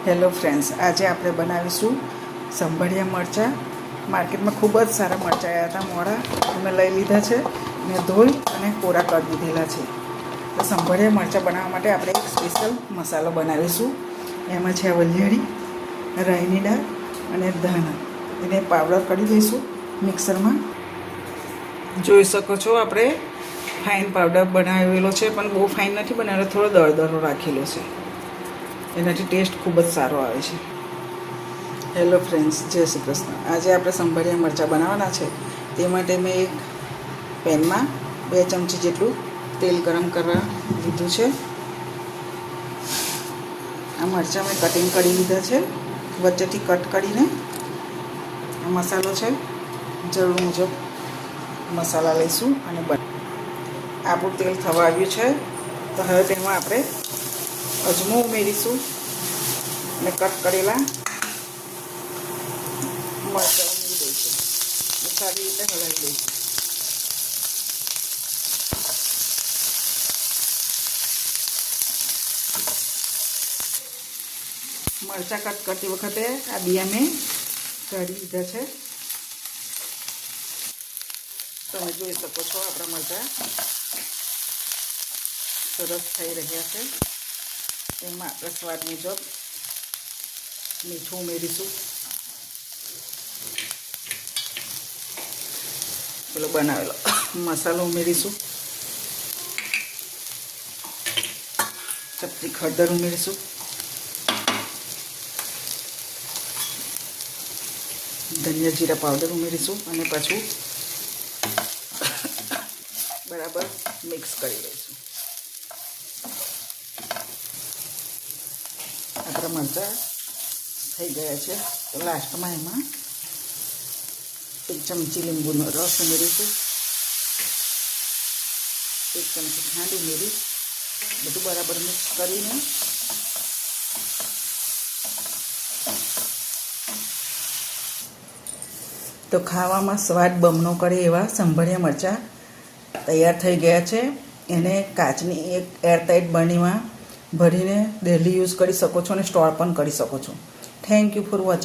Hello friends, આજે આપણે બનાવીશું સંભાળિયા મરચાં. માર્કેટમાં ખૂબ જ સારા મરચાં આવ્યા હતા, મોડા અમે લઈ લીધા છે ને ધોઈ અને કોરા કરી દીધેલા છે. તો સંભાળિયા મરચાં બનાવવા માટે આપણે એક સ્પેશિયલ મસાલો બનાવીશું. એમાં છે વલિયાળી, રાઈની દાળ અને ધાણા. એને પાવડર કરી દઈશું મિક્સરમાં. જોઈ શકો છો, આપણે ફાઇન પાવડર બનાવેલો છે, પણ બહુ ફાઇન નથી બનાવેલો, થોડો દળદરો રાખેલો છે. એનાથી ટેસ્ટ ખૂબ જ સારો આવે છે. હેલો ફ્રેન્ડ્સ, જય શ્રી કૃષ્ણ. આજે આપણે સંભાળિયા મરચાં બનાવવાના છે. તે માટે મેં એક પેનમાં 2 ચમચી જેટલું તેલ ગરમ કરવા લીધું છે. આ મરચાં મેં કટિંગ કરી લીધા છે, વચ્ચેથી કટ કરીને. આ મસાલો છે, જરૂર મુજબ મસાલા લઈશું અને આપણું તેલ થવા આવ્યું છે. તો હવે તેમાં આપણે અજમો ઉમેરીશું અને કટ કરેલા મરચાં ઉમેરી દઈશું. સારી રીતે હલાવી દઈશું. મરચાં કટ કરતી વખતે આ બિયા મેં કાઢી લીધા છે. તમે જોઈ શકો છો, આપણા મરચાં સરસ થઈ રહ્યા છે. એમાં આપણે સ્વાદ મુજબ મીઠું ઉમેરીશું. પેલો બનાવેલો મસાલો ઉમેરીશું. ચપટી હળદર ઉમેરીશું. ધનિયા જીરા પાવડર ઉમેરીશું અને પાછું બરાબર મિક્સ કરી દઈશું. આપણા મરચાં થઈ ગયા છે. તો લાસ્ટમાં એમાં 1 ચમચી લીંબુનો રસ ઉમેરીશું. 1 ચમચી ખાંડ ઉમેરી બધું બરાબર મિક્સ કરીને તો ખાવામાં સ્વાદ બમણો કરે એવા સંભાળિયા મરચાં તૈયાર થઈ ગયા છે. એને કાચની એક એરટાઇટ બરણીમાં ભરીને ડેલી યુઝ કરી શકો છો અને સ્ટોર પણ કરી શકો છો. Thank you for watching.